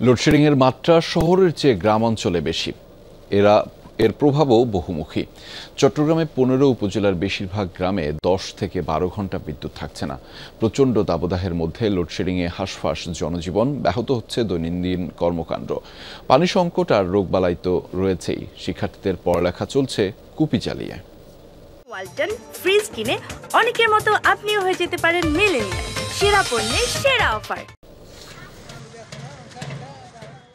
লোডশেডিংয়ের মাত্রা শহরের চেয়ে গ্রাম অঞ্চলে বেশি। এর প্রভাবও বহুমুখী। চট্টগ্রামে ১৫ উপজেলার বেশিরভাগ গ্রামে ১০ থেকে ১২ ঘন্টা বিদ্যুৎ থাকছে না। প্রচণ্ড দাবদাহের মধ্যে লোডশেডিংয়ে হাঁসফাঁস জনজীবন, ব্যাহত হচ্ছে দৈনন্দিন কর্মকাণ্ড। পানি সংকট আর রোগবালাই তো রয়েছেই, শিক্ষার্থীদের পড়ালেখা চলছে কুপি জ্বালিয়ে। ওয়ালটন ফ্রিজ কিনে অনেকের মতো আপনিও হয়ে যেতে পারেন মিলেনিয়াল। সেরা পণ্যের সেরা অফার।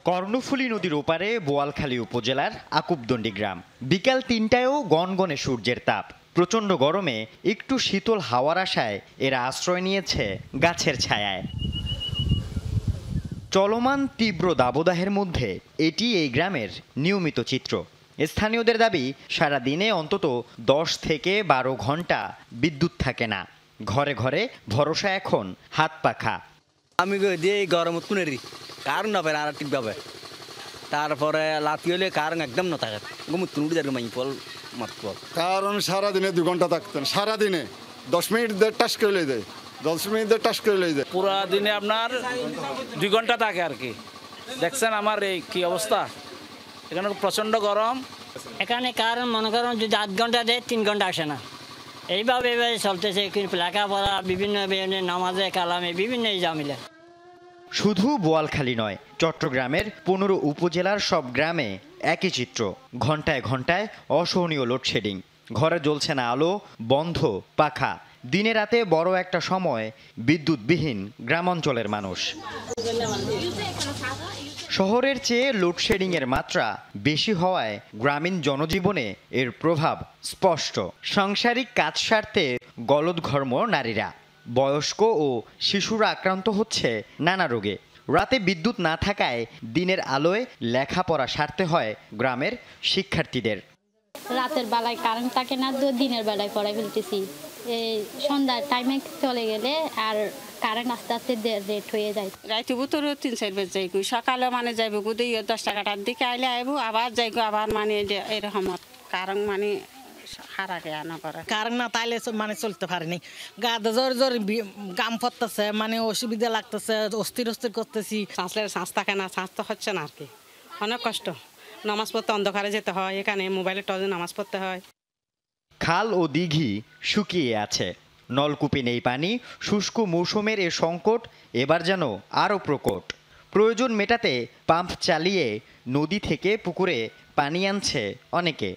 কর্ণফুলী নদীর ওপারে বোয়ালখালী উপজেলার আকুবদণ্ডী গ্রাম। বিকাল ৩টায়ও গনগনে সূর্যের তাপ। প্রচণ্ড গরমে একটু শীতল হাওয়ার আশায় এরা আশ্রয় নিয়েছে গাছের ছায়ায়। চলমান তীব্র দাবদাহের মধ্যে এটি এই গ্রামের নিয়মিত চিত্র। স্থানীয়দের দাবি, সারা দিনে অন্তত ১০ থেকে ১২ ঘন্টা বিদ্যুৎ থাকে না। ঘরে ঘরে ভরসা এখন হাত পাখা। আমি দিয়ে গরম কুনেরি কারণ না পারে আর ঠিক ভাবে তারপরে লাতি হলে কারণ একদম না থাকে উঠে যাবে মাই ফল মাত্র কারণ সারাদিনে ২ ঘন্টা থাকতেন, সারাদিনে ১০ মিনিট টাস করে লই যায়, ১০ মিনিট টাস করে লই যায়। পুরা দিনে আপনার ২ ঘন্টা থাকে আর কি। দেখছেন আমার এই কি অবস্থা, এখানে প্রচণ্ড গরম। এখানে কারণ মনে করেন যদি ৮ ঘন্টা দেয় ৩ ঘন্টা আসে না, এইভাবে চলতেছে। লেখাপড়া বিভিন্ন নামাজে কালামে বিভিন্ন এই জামিলে। শুধু বোয়ালখালী নয়, চট্টগ্রামের ১৫ উপজেলার সব গ্রামে একই চিত্র। ঘন্টায় ঘন্টায় অসহনীয় লোডশেডিং। ঘরে জ্বলছে না আলো, বন্ধ পাখা। দিনে রাতে বড় একটা সময় বিদ্যুৎবিহীন গ্রামাঞ্চলের মানুষ। শহরের চেয়ে লোডশেডিংয়ের মাত্রা বেশি হওয়ায় গ্রামীণ জনজীবনে এর প্রভাব স্পষ্ট। সাংসারিক কাজ সারতে গলদঘর্ম নারীরা, বয়স্ক ও শিশুরা আক্রান্ত হচ্ছে নানা রোগে। রাতে বিদ্যুৎ না থাকায় দিনের আলোয় লেখাপড়া সারতে হয় গ্রামের শিক্ষার্থীদের। রাতের বেলায় কারেন্ট থাকে না, দিনের বেলায় পড়াই ফেলতেছি। এই সন্ধ্যার টাইমে চলে গেলে আর কারেন্ট আস্তে আস্তে রেট হয়ে যায়। রাইতে বুতর ৩-৪ বাজে যাই, সকালে মানে যাইব 10টা কাটার দিকে আইলে আইব, আবার যাইব আবার মানে এরকম কারণ মানে হারাকে আনা করে। কারণ না তাইলে মানে চলতে পারেনি। গা জোর জোর গাম পড়তেছে, মানে অসুবিধা লাগতেছে, অস্থির করতেছি। শ্বাস থাকে না, শ্বাস তো হচ্ছে না আর কি, অনেক কষ্ট। নামাজ পড়তে অন্ধকারে যেতে হয়, এখানে মোবাইলের টর্চে নামাজ পড়তে হয়। খাল ও দিঘি শুকিয়ে আছে, নলকূপে নেই পানি। শুষ্ক মৌসুমের এ সংকট এবার যেন আরও প্রকট। প্রয়োজন মেটাতে পাম্প চালিয়ে নদী থেকে পুকুরে পানি আনছে অনেকে।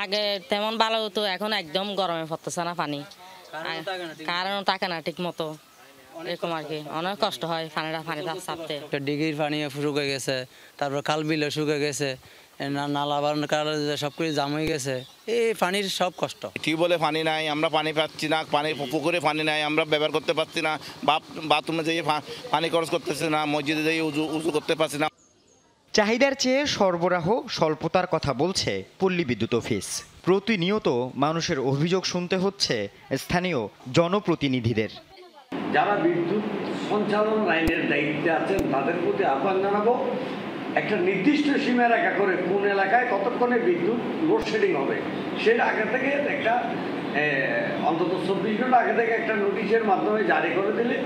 আগে তেমন ভালো হতো, এখন একদম গরমে পড়তেছে না পানি, কারণ থাকে না ঠিক মতো, এরকম আর কি। অনেক কষ্ট হয় পানিটা চাপতে। ডিগির পানি শুকিয়ে গেছে, তারপর খাল বিলও শুকিয়ে গেছে, নালা বানানোর কারণে সব কিছু জাম হয়ে গেছে। এই পানির সব কষ্ট। টিউবওয়েলে পানি নাই, আমরা পানি পাচ্ছি না, পুকুরে পানি নাই, আমরা ব্যবহার করতে পারছি না, বাথরুমে যেয়ে পানি খরচ করতেছি না, মসজিদে যেয়ে উজু করতে পারছি না। চাহিদার চেয়ে সরবরাহ স্বল্পতার কথা বলছে পল্লী বিদ্যুৎ অফিস। প্রতিনিয়ত মানুষের অভিযোগ শুনতে হচ্ছে স্থানীয় জনপ্রতিনিধিদের। যারা বিদ্যুৎ সঞ্চালন লাইনের দায়িত্বে আছেন তাদের প্রতি আহ্বান জানাবো, একটা নির্দিষ্ট সীমা রেখা করে কোন এলাকায় কতক্ষণে বিদ্যুৎ লোডশেডিং হবে সেটা আগে থেকে একটা অন্তত ২৪ ঘন্টা আগে থেকে একটা নোটিশের মাধ্যমে জারি করে দিলে।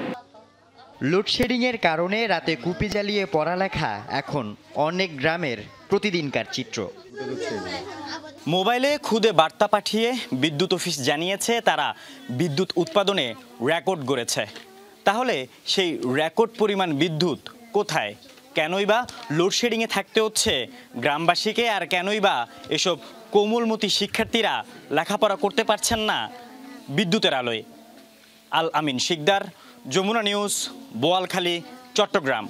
লোডশেডিংয়ের কারণে রাতে কুপি জ্বালিয়ে পড়ালেখা এখন অনেক গ্রামের প্রতিদিনকার চিত্র। মোবাইলে খুদে বার্তা পাঠিয়ে বিদ্যুৎ অফিস জানিয়েছে তারা বিদ্যুৎ উৎপাদনে রেকর্ড গড়েছে। তাহলে সেই রেকর্ড পরিমাণ বিদ্যুৎ কোথায়? কেনই বা লোডশেডিংয়ে থাকতে হচ্ছে গ্রামবাসীকে? আর কেনই বা এসব কোমলমতি শিক্ষার্থীরা লেখাপড়া করতে পারছেন না বিদ্যুতের আলোয়? আল আমিন শিকদার, যমুনা নিউজ, বোয়ালখালী, চট্টগ্রাম।